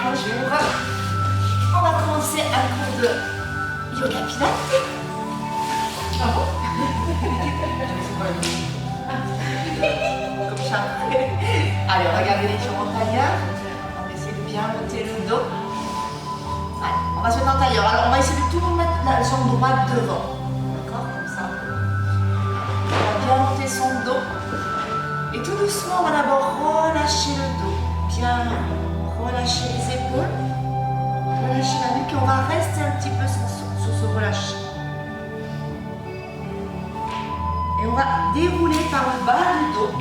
bonjour. On va commencer un cours de yoga pilates. Ah bon? Comme ça. Allez, regardez les jambes en tailleur. On va essayer de bien monter le dos. Allez, on va se mettre en tailleur. Alors, on va essayer de tout mettre la jambe droite devant. D'accord? Comme ça. On va bien monter son dos. Et tout doucement, on va d'abord relâcher le dos. Bien relâcher les épaules. Relâcher la nuque et on va rester un petit peu sur ce relâché. Et on va dérouler par le bas du dos.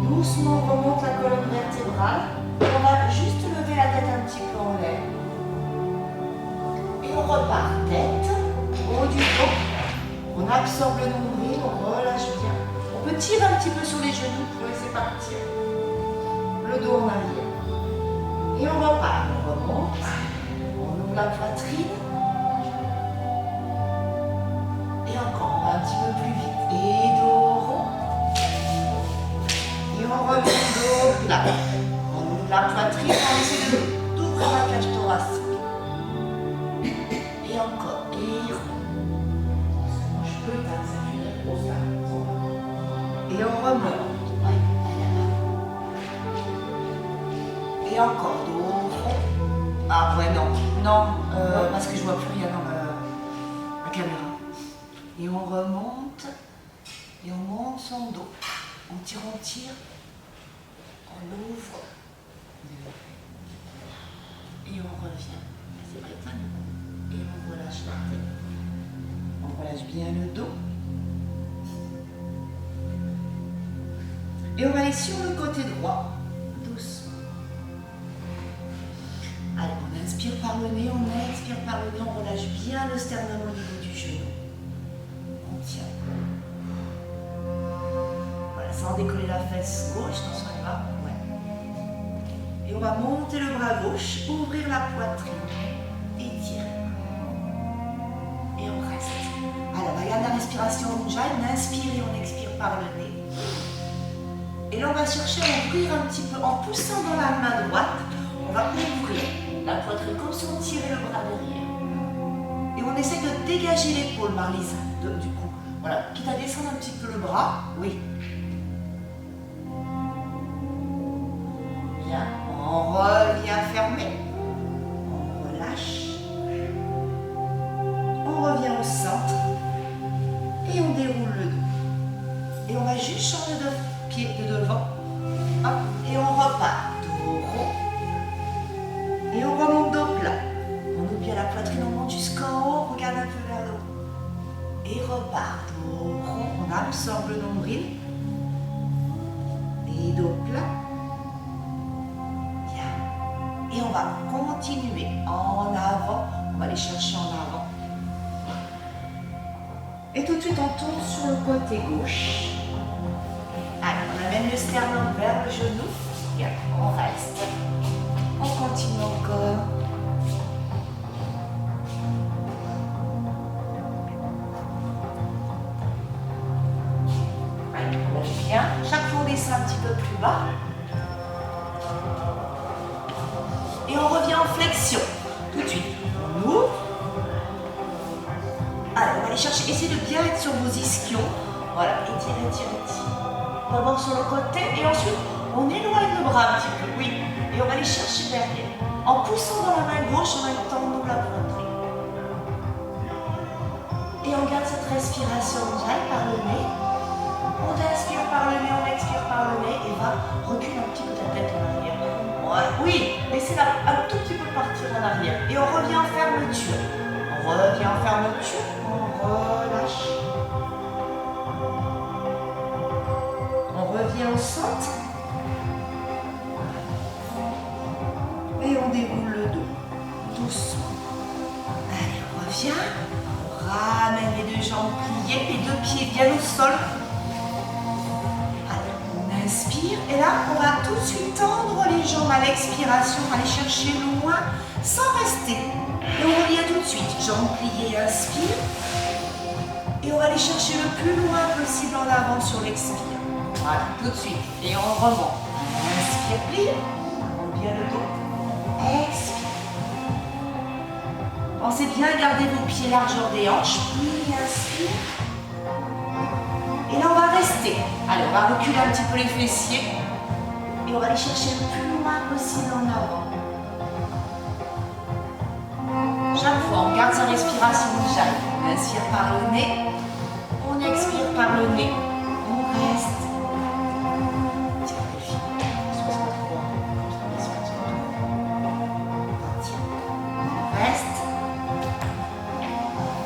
Doucement, on remonte la colonne vertébrale. Et on va juste lever la tête un petit peu en l'air. Et on repart. Tête, haut du dos. On absorbe le nombril, on relâche bien. On peut tirer un petit peu sur les genoux pour laisser partir le dos en arrière. Et on repart. On remonte. On ouvre la poitrine. Et encore, on va un petit peu plus vite. Et dos rond. Et on remet le dos plat. On ouvre la poitrine, on essaie d'ouvrir la cage thoracique. Et encore, et rond. Je peux et on remonte. Et encore, dos rond. Ah ouais, non, parce que je vois plus rien dans la caméra. Et on remonte, et on monte son dos. On tire, on ouvre, et on revient. C'est vrai, et on relâche la tête. On relâche bien le dos. Et on va aller sur le côté droit, doucement. Allez, on inspire par le nez, on expire par le nez, on relâche bien le sternum au niveau du genou. On tient. Voilà, sans décoller la fesse gauche, non, ça va. Ouais. Et on va monter le bras gauche, ouvrir la poitrine, étirer. Et on reste. Alors, regarde la respiration Ujjayi, on inspire et on expire par le nez. Et là, on va chercher à ouvrir un petit peu, en poussant dans la main droite, on va ouvrir la poitrine comme si on tirait le bras derrière. Et on essaie de dégager l'épaule, Marlisa, du coup. Voilà, quitte à descendre un petit peu le bras, oui. Bien, on revient fermé. On relâche. On revient au centre. Et on déroule le dos. Et on va juste changer de pied de devant. Hop, et on repart. Dos rond. Et on remonte dos plat. On oublie bien la poitrine, on monte jusqu'en haut, on regarde un peu vers le haut. Et repart. Dos rond, on absorbe le nombril. Et dos plat. Bien. Et on va continuer en avant. On va aller chercher en avant. Et tout de suite, on tourne sur le côté gauche. Allez, on amène le sternum vers le genou. Bien, on reste. On continue encore. Allez, on lâche bien. Chaque fois, on descend un petit peu plus bas. Et on revient en flexion. Tout de suite. On ouvre. Allez, on va aller chercher. Essayez de bien être sur vos ischions. Voilà, étirez, étirez, étirez. D'abord sur le côté et ensuite on éloigne le bras un petit peu, oui. Et on va aller chercher derrière. En poussant dans la main gauche, en même temps on ouvre la poitrine. Et on garde cette respiration Ujjayi par le nez. On inspire par le nez, on expire par le nez et va reculer un petit peu ta tête en arrière. Ouais, oui, laissez-la un tout petit peu partir en arrière. Et on revient en fermeture. On revient en fermeture, on relâche. On revient au centre. Et on déroule le dos. Doucement. Allez, on revient. On ramène les deux jambes pliées, les deux pieds bien au sol. Allez, on inspire. Et là, on va tout de suite tendre les jambes à l'expiration, aller chercher loin, sans rester. Et on revient tout de suite. Jambes pliées, inspire. Et on va aller chercher le plus loin possible en avant sur l'expire. Voilà, tout de suite. Et on remonte. On inspire, plie. On vient le dos. Expire. Pensez bien à garder vos pieds largeur des hanches. Puis inspire. Et là, on va rester. Allez, on va reculer un petit peu les fessiers. Et on va aller chercher le plus loin possible en avant. Chaque fois, on garde sa respiration déjà. On inspire par le nez. On expire par le nez. On reste. Tiens, les filles. 63. On reste.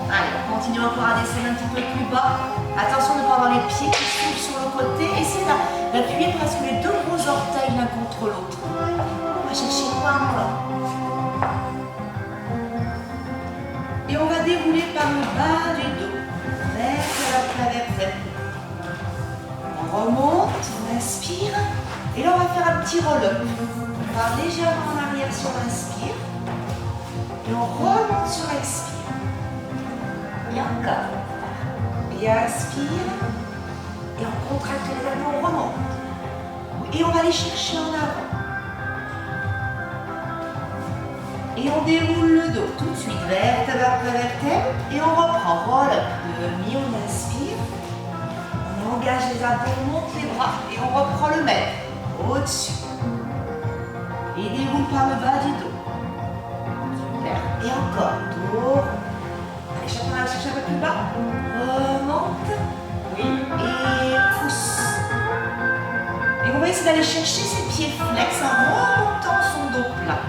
Allez, on continue encore à descendre un petit peu plus bas. Attention de ne pas avoir les pieds qui s'ouvrent sur le côté. Essayez d'appuyer presque les deux gros orteils l'un contre l'autre. On va chercher loin là. Et on va dérouler par le bas du dos. Vertèbre après vertèbre. On remonte, on inspire. Et là, on va faire un petit roll-up. On part légèrement en arrière sur l'inspire. Et on remonte sur l'expire. Et encore. Et inspire. Et on contracte les abdos, on remonte. Et on va aller chercher en avant. Et on déroule le dos tout de suite, vertèbre après vertèbre. Et on reprend, roll-up, demi, on inspire. On engage les abdos, on monte les bras. Et on reprend le même, au-dessus. Et déroule par le bas du dos. Super. Et encore, dos. Allez, chacun va chercher un peu plus bas. Remonte. Oui. Et pousse. Et on va essayer d'aller chercher ses pieds flex en remontant son dos plat.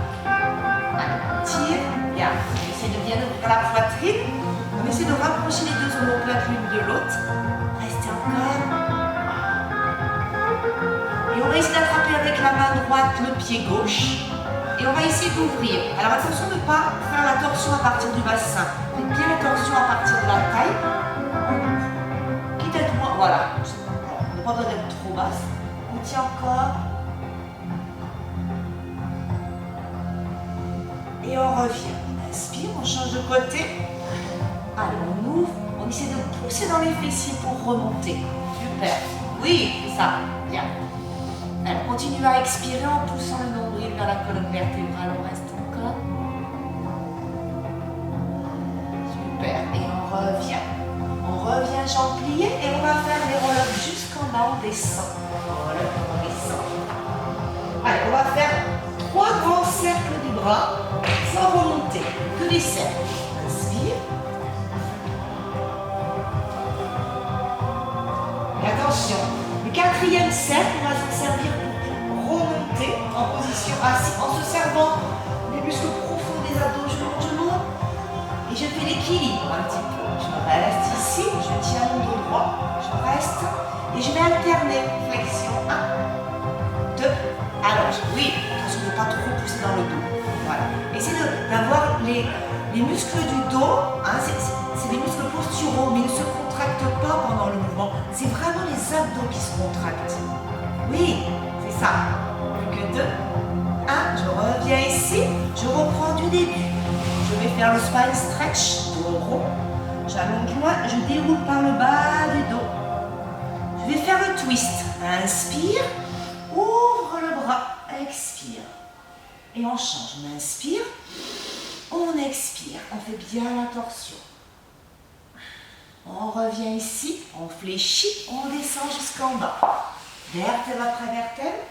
Tire, bien. On essaie de bien ouvrir la poitrine. On essaie de rapprocher les deux omoplates l'une de l'autre. Restez encore. Et on va essayer d'attraper avec la main droite le pied gauche. Et on va essayer d'ouvrir. Alors attention de ne pas faire la torsion à partir du bassin. Faites bien la torsion à partir de la taille. Quitte à droit, voilà. On n'a pas besoin d'être trop basse. On tient encore. Et on revient. On inspire, on change de côté. Allez, on ouvre. On essaie de pousser dans les fessiers pour remonter. Super. Oui, c'est ça. Bien. Allez, on continue à expirer en poussant le nombril vers la colonne vertébrale. On reste encore. Super. Et on revient. On revient jambes pliées et on va faire les roll-ups jusqu'en bas. On descend. Roll-up, on descend. Allez, on va faire 3 grands cercles du bras. Sans remonter, que des cercles. Inspire. Et attention, le 4e cercle, on va s'en servir pour remonter en position assise, en se servant des muscles profonds des abdos. Je monte et je fais l'équilibre un petit peu. Je reste ici, je tiens mon dos droit, je reste et je vais alterner. Flexion, 1, 2, allonge. Oui, attention de ne pas trop pousser dans le dos. Voilà. Essayez d'avoir les muscles du dos, hein, c'est des muscles posturaux, mais ils ne se contractent pas pendant le mouvement. C'est vraiment les abdos qui se contractent. Oui, c'est ça. Plus que 2. 1, je reviens ici, je reprends du début. Je vais faire le spine stretch, dos rond. J'allonge loin, je déroule par le bas du dos. Je vais faire le twist. Inspire, ouvre le bras, expire. Et on change, on inspire, on expire, on fait bien la torsion. On revient ici, on fléchit, on descend jusqu'en bas. Vertèbre après vertèbre.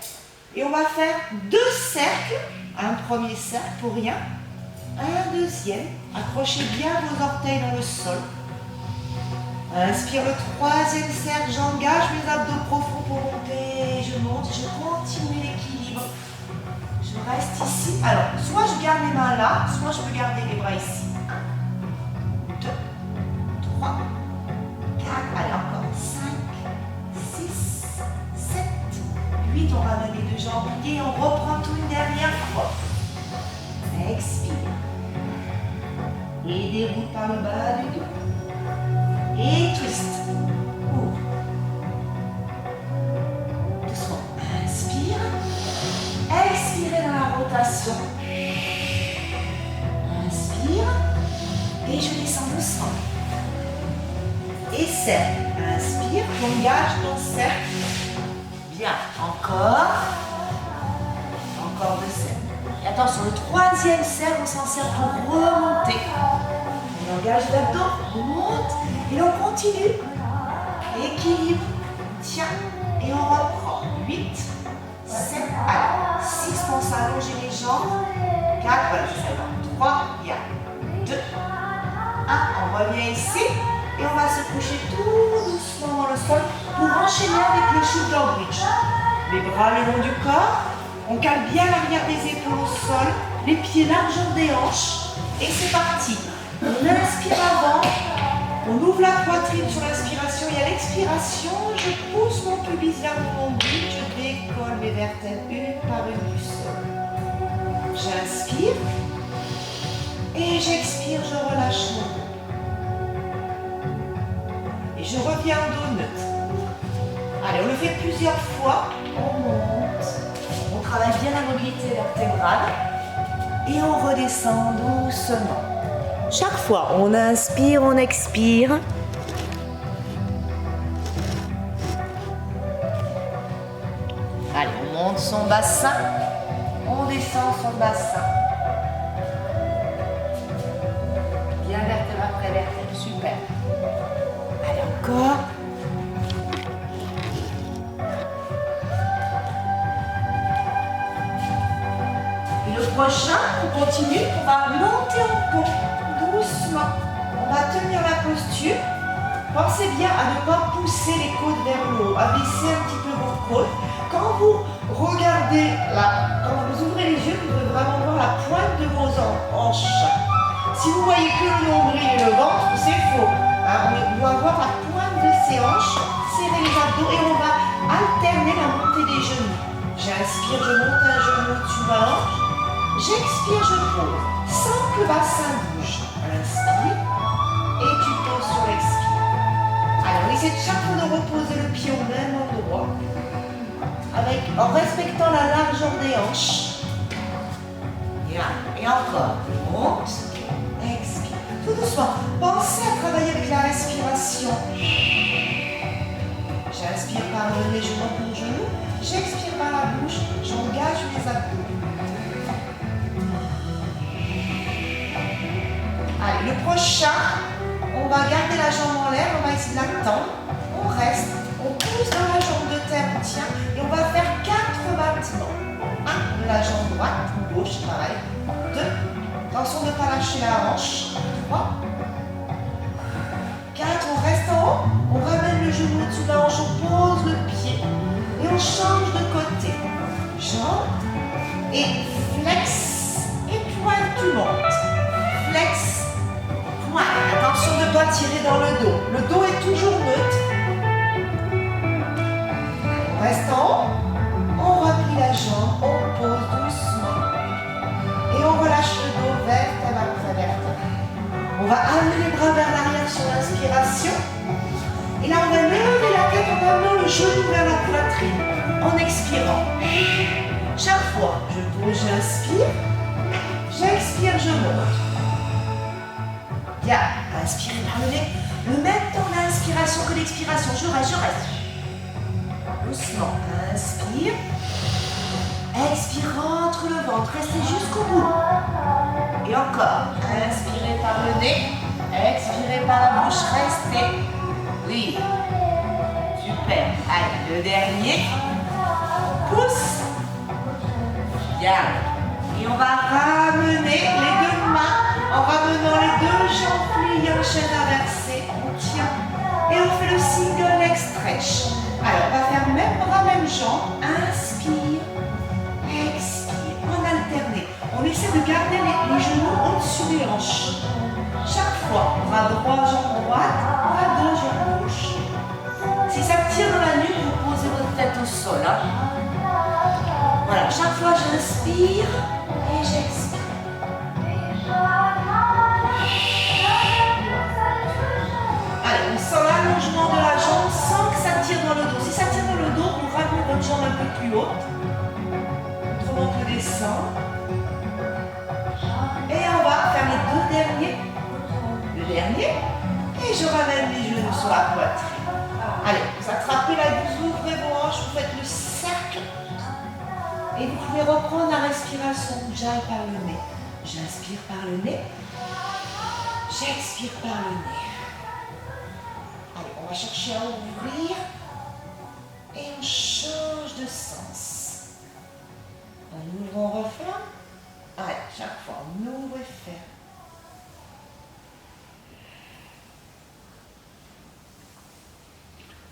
Et on va faire 2 cercles. Un premier cercle pour rien. Un deuxième. Accrochez bien vos orteils dans le sol. Inspire le 3e cercle, j'engage mes abdos profonds pour monter. Je monte, je continue l'équilibre. Je reste ici. Alors, soit je garde les mains là, soit je peux garder les bras ici. 1, 2, 3, 4, allez encore. 5, 6, 7, 8. On ramène les 2 jambes pliées. On reprend tout une dernière fois. Expire. Et déroule par le bas du dos. Et twist. Ouvre. Doucement. Inspire. Expirez dans la rotation. Inspire. Et je descends doucement. Et cercle. Inspire. Engage ton cercle. Bien. Encore. Encore 2 cercles. Et attention, le troisième cercle, on s'en sert pour remonter. On engage l'abdos, on monte et on continue. Équilibre, tiens, et on reprend. 8, 7, allez, 6, pense à allonger les jambes. 4, voilà, c'est ça. 3, bien. 2, 1, on revient ici. Et on va se coucher tout doucement dans le sol pour enchaîner avec le shoulder bridge. Les bras le long du corps. On cale bien l'arrière des épaules au sol. Les pieds largeur des hanches. Et c'est parti. On inspire avant. On ouvre la poitrine sur l'inspiration et à l'expiration, je pousse mon pubis vers mon nombril, je décolle mes vertèbres une par une du sol. J'inspire et j'expire, je relâche mon dos. Et je reviens en dos neutre. Allez, on le fait plusieurs fois. On monte, on travaille bien la mobilité vertébrale et on redescend doucement. Chaque fois, on inspire, on expire. Allez, on monte son bassin, on descend son bassin. Bien vertèbre après vertèbre, super. Allez, encore. Et le prochain, on continue, on va monter en pont. Doucement, on va tenir la posture. Pensez bien à ne pas pousser les côtes vers le haut, à baisser un petit peu vos côtes. Quand vous regardez là, quand vous ouvrez les yeux, vous devez vraiment voir la pointe de vos hanches. Si vous voyez que le nombril et le ventre, c'est faux. Hein, on doit voir la pointe de ses hanches, serrer les abdos et on va alterner la montée des genoux. J'inspire, je monte un genou, tu m'allonges. J'expire, je pose, sans que le bassin bouge. Inspire et tu poses sur l'expire. Alors, on essaie chaque fois de reposer le pied au même endroit, en respectant la largeur des hanches. Et encore, monte, expire. Tout doucement, pensez à travailler avec la respiration. J'inspire par le nez, je monte mon genou. J'expire par la bouche, j'engage mes abdos. Allez, le prochain, on va garder la jambe en l'air, on va essayer de la tendre, on reste, on pousse dans la jambe de terre, on tient, et on va faire 4 battements. 1 de la jambe droite, ou gauche, pareil. 2, attention de ne pas lâcher la hanche. 3, 4, on reste en haut, on ramène le genou au-dessus de la hanche, on pose le pied, et on change de côté. Jambe, et flex, et pointe, tu montes. Flex. Ouais, attention de ne pas tirer dans le dos. Le dos est toujours neutre. On reste en haut. On replie la jambe. On pose doucement. Et on relâche le dos vertèbre après vertèbre. On va amener les bras vers l'arrière sur l'inspiration. Et là, on va lever la tête en amenant le genou vers la poitrine. En expirant. Chaque fois, je pose, j'inspire. J'expire, je monte. Bien, inspirez par le nez. Le même temps d'inspiration que l'expiration. Je reste, je reste. Doucement. Inspire. Expire, rentre le ventre. Restez jusqu'au bout. Et encore. Inspirez par le nez. Expirez par la bouche. Restez. Oui. Super. Allez, le dernier. Pousse. Bien. Et on va ramener les deux mains en ramenant les deux jambes pliées en chaîne inversée. On tient. Et on fait le single leg stretch. Alors, on va faire même bras, même jambe. Inspire. Expire. En alterné. On essaie de garder les genoux au-dessus des hanches. Chaque fois, bras droit, jambe droite, bras gauche, jambe gauche. Si ça tire dans la nuque, vous posez votre tête au sol. Hein. Voilà, chaque fois j'inspire et j'expire. Allez, on sent l'allongement de la jambe sans que ça tire dans le dos. Si ça tire dans le dos, on ramène votre jambe un peu plus haute. Autrement, on peut descendre. Et on va faire les deux derniers. Le dernier. Et je ramène les genoux sur la poitrine. Allez, vous attrapez la bouse, vous ouvrez vos hanches, vous faites le cercle. Et vous pouvez reprendre la respiration Ujjayi par le nez. J'inspire par le nez. J'expire par le nez. Allez, on va chercher à ouvrir. Et on change de sens. On ouvre, on referme. Allez, chaque fois, on ouvre et ferme.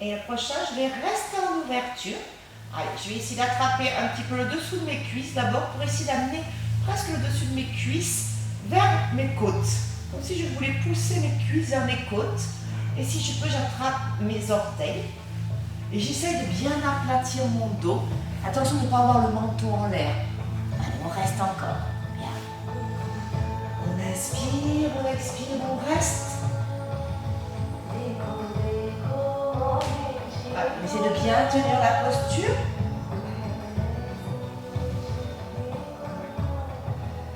Et le prochain, je vais rester en ouverture. Allez, je vais essayer d'attraper un petit peu le dessous de mes cuisses d'abord pour essayer d'amener presque le dessus de mes cuisses vers mes côtes. Comme si je voulais pousser mes cuisses vers mes côtes. Et si je peux, j'attrape mes orteils. Et j'essaie de bien aplatir mon dos. Attention de ne pas avoir le menton en l'air. Allez, on reste encore. Bien. On inspire, on expire, on reste. Allez, on essaie de bien tenir la posture.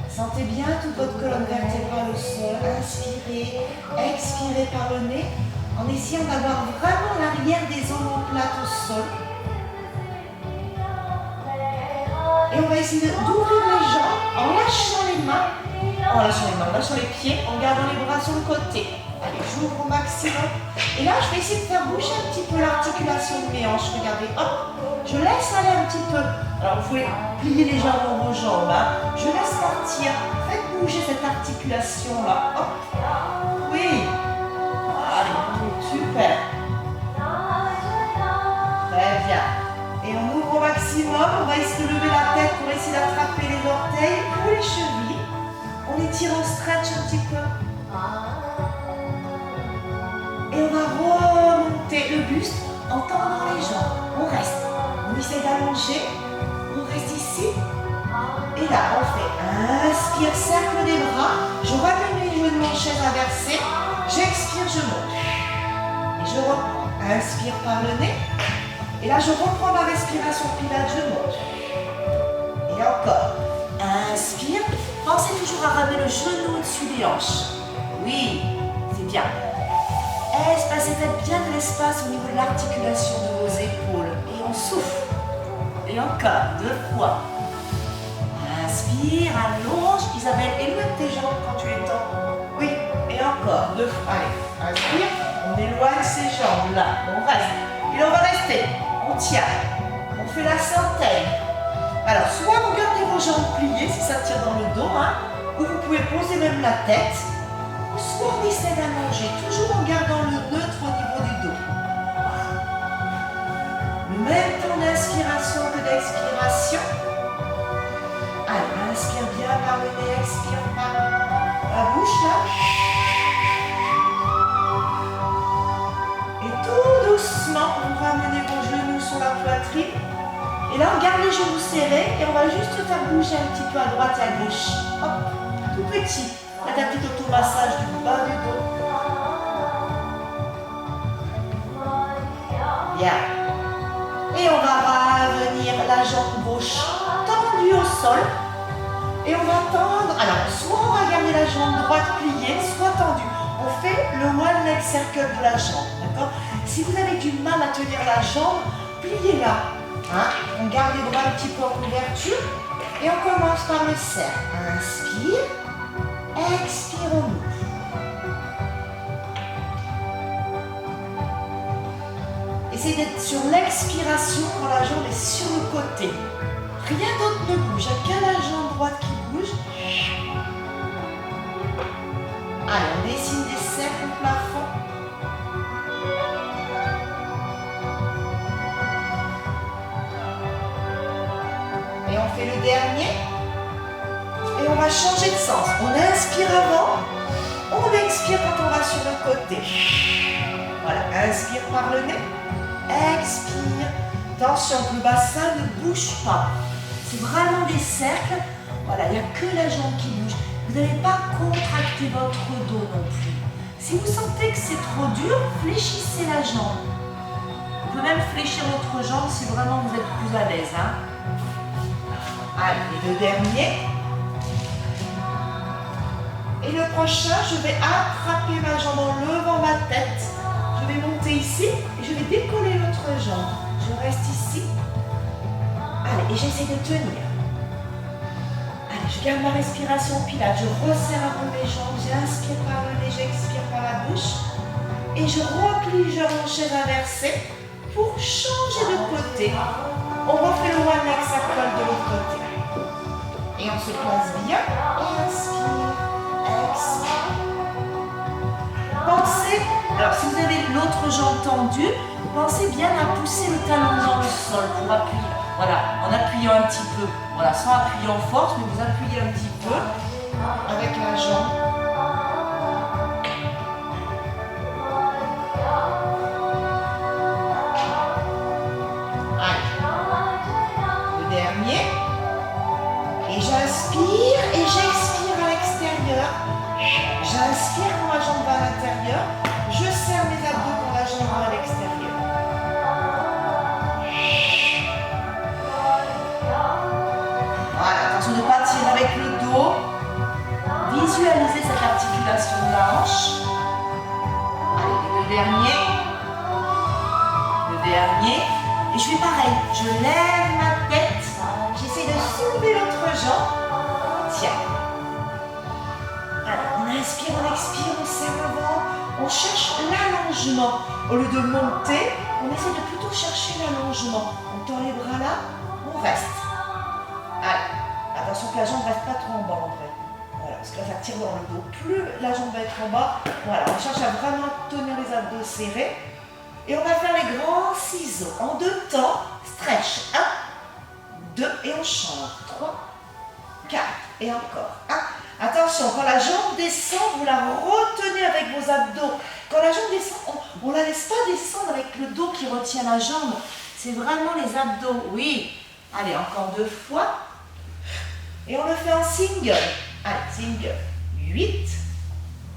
Sentez bien toute votre colonne vertébrale au sol. Inspirez, expirez par le nez en essayant d'avoir vraiment l'arrière des omoplates au sol. Et on va essayer d'ouvrir les jambes en lâchant les mains, en lâchant les pieds, en gardant les bras sur le côté. Allez, j'ouvre au maximum. Et là, je vais essayer de faire bouger un petit peu l'articulation de mes hanches. Regardez, hop, je laisse aller un petit peu. Alors, vous pouvez plier légèrement vos jambes. Hein. Je laisse partir. Faites bouger cette articulation-là. Hop. Oui. Allez, super. Très bien. Et on ouvre au maximum. On va essayer de lever la tête pour essayer d'attraper les orteils ou les chevilles. On étire, on stretch un petit peu. Et on va remonter le buste en tendant les jambes. On reste. On essaie d'allonger. On reste ici. Et là, on fait inspire, cercle des bras. Je ramène les genoux de mon chaise inversée. J'expire, je monte. Et je reprends. Inspire par le nez. Et là, je reprends ma respiration pilates, je monte. Et encore. Inspire. Pensez toujours à ramener le genou au-dessus des hanches. Oui, c'est bien. Espacez, faites bien de l'espace au niveau de l'articulation de vos épaules. Et on souffle. Et encore, 2 fois. Inspire, allonge. Isabelle, éloigne tes jambes quand tu les tends. Oui, et encore, 2 fois. Allez, inspire. On éloigne ses jambes, là. On reste. Et là, on va rester. On tient. On fait la centaine. Alors, soit vous gardez vos jambes pliées, si ça tire dans le dos, hein, ou vous pouvez poser même la tête. Soit on essaie d'allonger, toujours en gardant le neutre au niveau du dos. Le même temps d'inspiration que d'expiration. Allez, inspire bien par le nez, expire par la bouche là. Et tout doucement, vous ramenez vos genoux sur la poitrine. Et là, on garde les genoux serrés et on va juste faire bouger un petit peu à droite et à gauche. Hop, tout petit. Faites un petit automassage du bas du dos. Bien. Et on va revenir la jambe gauche tendue au sol. Et on va tendre. Alors, soit on va garder la jambe droite pliée, soit tendue. On fait le one leg circle de la jambe. D'accord? Si vous avez du mal à tenir la jambe, pliez-la. Hein? On garde les bras un petit peu en ouverture. Et on commence par le cercle. Inspire. Expirons-nous. Essayez d'être sur l'expiration quand la jambe est sur le côté. Rien d'autre ne bouge, il n'y a que la jambe droite qui bouge. Allez, on dessine des cercles au plafond. Et on fait le dernier. Et on va changer de sens. On inspire avant, on expire quand on va sur le côté. Voilà, inspire par le nez, expire. Attention que le bassin ne bouge pas. C'est vraiment des cercles. Voilà, il n'y a que la jambe qui bouge. Vous n'allez pas contracter votre dos non plus. Si vous sentez que c'est trop dur, fléchissez la jambe. Vous pouvez même fléchir votre jambe si vraiment vous êtes plus à l'aise. Hein. Allez, le dernier. Et le prochain, je vais attraper ma jambe en levant ma tête. Je vais monter ici et je vais décoller l'autre jambe. Je reste ici. Allez, et j'essaie de tenir. Allez, je garde ma respiration pilates. Je resserre un peu mes jambes. J'inspire par le nez, j'expire par la bouche. Et je replie en chaise inversée pour changer de côté. On refait le one leg circle de l'autre côté. Et on se place bien. Inspire, expire. Pensez, alors si vous avez l'autre jambe tendue, pensez bien à pousser le talon dans le sol pour appuyer. Voilà, en appuyant un petit peu. Voilà, sans appuyer en force, mais vous appuyez un petit peu avec la jambe. J'inspire et j'expire à l'extérieur. J'inspire quand la jambe va à l'intérieur. Je serre mes abdos quand la jambe va à l'extérieur. Voilà, attention de ne pas tirer avec le dos. Visualisez cette articulation de la hanche. Allez, le dernier. Le dernier. Et je fais pareil. Je lève ma tête. J'essaie de soulever l'autre jambe. Tiens. Alors, on inspire, on expire, on serre le ventre. On cherche l'allongement. Au lieu de monter, on essaie de plutôt chercher l'allongement. On tend les bras là, on reste. Allez, attention que la jambe ne reste pas trop en bas en vrai. Voilà, parce que là, ça tire dans le dos. Plus la jambe va être en bas, voilà, on cherche à vraiment tenir les abdos serrés. Et on va faire les grands ciseaux. En 2 temps, stretch. 1, 2 et on change. 3, 4 et encore. 1. Attention, quand la jambe descend, vous la retenez avec vos abdos. Quand la jambe descend, on ne la laisse pas descendre avec le dos qui retient la jambe. C'est vraiment les abdos. Oui. Allez, encore 2 fois. Et on le fait en single. Allez, single. 8,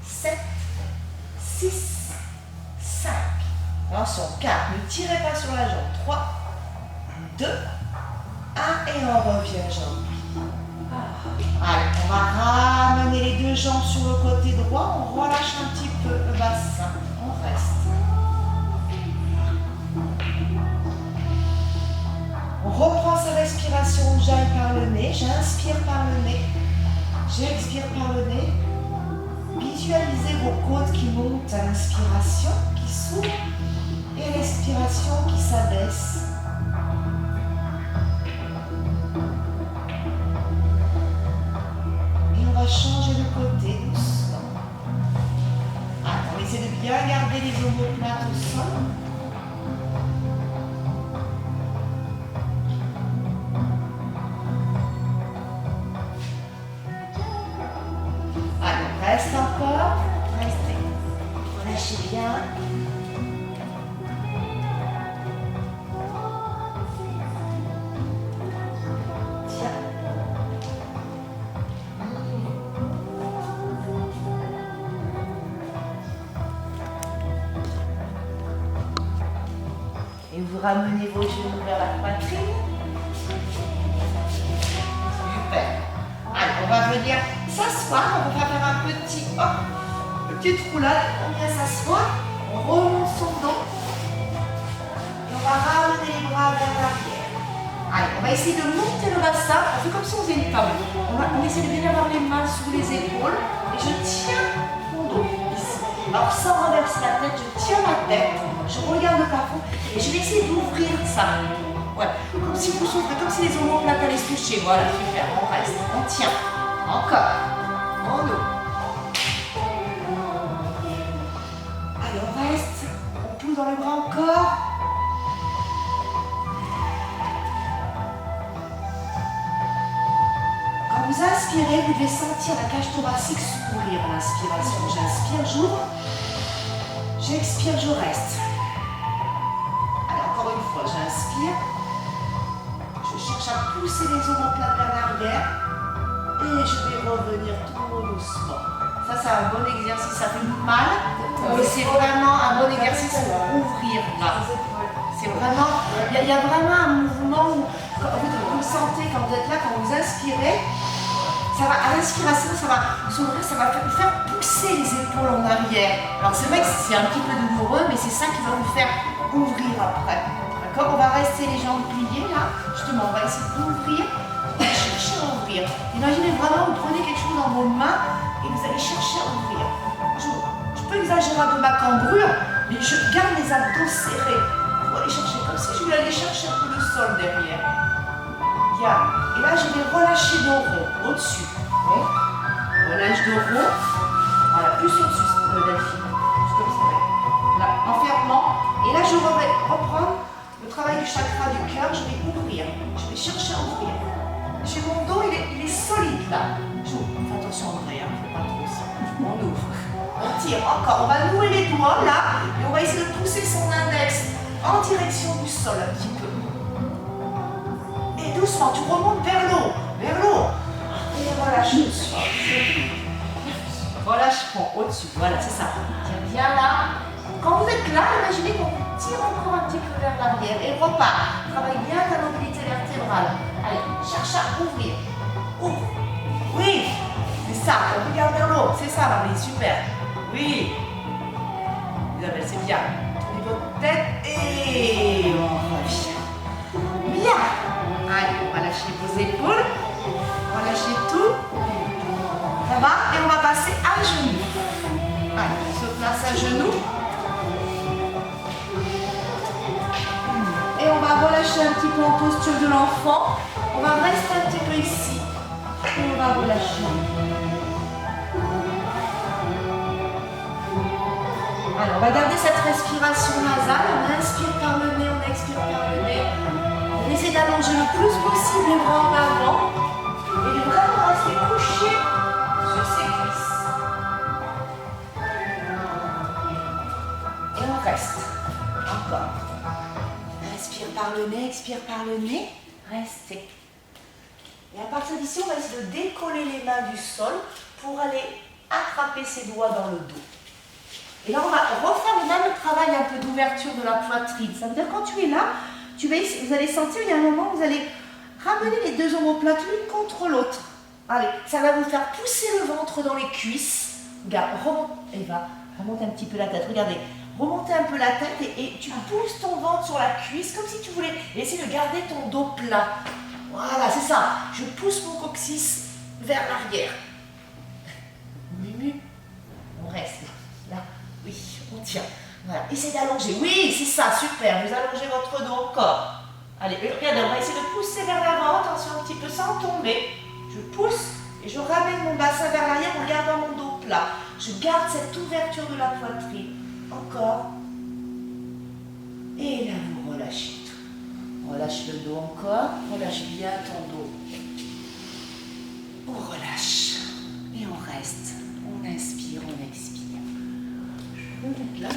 7, 6, 5. Attention, 4. Ne tirez pas sur la jambe. 3, 2, 1 et on revient jambe. Allez, on va ramener les 2 jambes sur le côté droit. On relâche un petit peu le bassin. On reste. On reprend sa respiration. J'aille par le nez. J'inspire par le nez. J'expire par le nez. Visualisez vos côtes qui montent à l'inspiration, qui s'ouvrent, et à l'expiration qui s'abaisse. Changer de côté doucement. On essaie de bien garder les omoplates au sol. Allez, on reste encore. Restez. Relâchez bien. Et vous ramenez vos genoux vers la poitrine. Super. Allez, on va venir s'asseoir. On va faire un petit petite roulade. On vient s'asseoir. On remonte son dos. Et on va ramener les bras vers l'arrière. Allez, on va essayer de monter le bassin. On fait comme si on faisait une table. On essaie de bien avoir les mains sous les épaules. Et je tiens mon dos ici. Alors sans renverser la tête, je tiens ma tête. Je regarde le plafond et je vais essayer d'ouvrir ça. Ouais, comme si vous souffrez, comme si les omoplates allaient se toucher. Voilà, super, on reste, on tient. Encore. On ouvre. Allez, on reste. On pousse dans les bras encore. Quand vous inspirez, vous devez sentir la cage thoracique s'ouvrir à l'inspiration. J'inspire, j'ouvre. J'expire, je reste. J'inspire, je cherche à pousser les omoplates vers l'arrière et je vais revenir tout doucement. Ça, c'est un bon exercice, ça fait mal, mais c'est vraiment un bon exercice pour ouvrir là. C'est vraiment, il y a vraiment un mouvement où vous le sentez quand vous êtes là, quand vous inspirez, ça va, à l'inspiration, ça va s'ouvrir, ça va vous faire pousser les épaules en arrière. Alors c'est vrai que c'est un petit peu douloureux, mais c'est ça qui va vous faire ouvrir après. D'accord? On va rester les jambes pliées là. Justement, on va essayer d'ouvrir. On va chercher à ouvrir. Imaginez vraiment, vous prenez quelque chose dans vos mains et vous allez chercher à ouvrir. Je peux exagérer un peu ma cambrure, mais je garde les abdos serrés. Pour aller chercher, comme si je voulais aller chercher un peu le sol derrière. Bien. Et là, je vais relâcher dos rond, au-dessus. Oui. Relâche dos rond. Voilà, plus au-dessus, Delphine. Juste comme ça. Là, en fermant. Et là, je vais reprendre le travail du chakra du cœur. Je vais ouvrir. Je vais chercher à ouvrir. J'ai mon dos, il est solide là. J'ouvre. Fais attention, André, hein. Fais pas trop ça. On ouvre. On tire encore. On va nouer les doigts là. Et on va essayer de pousser son index en direction du sol un petit peu. Et doucement, tu remontes vers l'eau. Vers l'eau. Et relâche le sol. Relâche fond au-dessus. Voilà, c'est ça. Tiens bien là. Quand vous êtes là, imaginez qu'on tire encore un petit peu vers l'arrière et repart. Travaille bien ta mobilité vertébrale. Allez, cherche à ouvrir. Ouvre. Oui. C'est ça. On regarde vers l'eau. C'est ça, Marie. Super. Oui. Isabelle, c'est bien. Tournez votre tête et on revient. Bien. Allez, on va lâcher vos épaules. On va lâcher tout. Ça va? Et on va passer à genoux. Allez, on se place à genoux. Et on va relâcher un petit peu en posture de l'enfant. On va rester un petit peu ici. Et on va relâcher. Alors, on va garder cette respiration nasale. On inspire par le nez, on expire par le nez. On essaie d'allonger le plus possible les bras en avant. Et de vraiment rester couché sur ses cuisses. Et on reste. Encore. Inspire par le nez, expire par le nez. Restez. Et à partir d'ici, on va essayer de décoller les mains du sol pour aller attraper ses doigts dans le dos. Et là, on va refaire le même travail un peu d'ouverture de la poitrine. Ça veut dire quand tu es là, vous allez sentir, il y a un moment où vous allez ramener les deux omoplates l'une contre l'autre. Allez, ça va vous faire pousser le ventre dans les cuisses. Regarde, remonte, Eva, remonte un petit peu la tête. Regardez, remontez un peu la tête et tu pousses ton ventre sur la cuisse comme si tu voulais essayer de garder ton dos plat. Voilà, c'est ça. Je pousse mon coccyx vers l'arrière. Mumu, on reste là. Oui, on tient. Voilà, essayez d'allonger. Oui, c'est ça, super. Vous allongez votre dos encore. Allez, regardez, on va essayer de pousser vers l'avant. Attention un petit peu sans tomber. Je pousse et je ramène mon bassin vers l'arrière en gardant mon dos plat. Je garde cette ouverture de la poitrine. Encore. Et là, vous relâchez tout. Relâche le dos encore. Relâche bien ton dos. On relâche. Et on reste. On inspire, on expire. Je peux mettre là.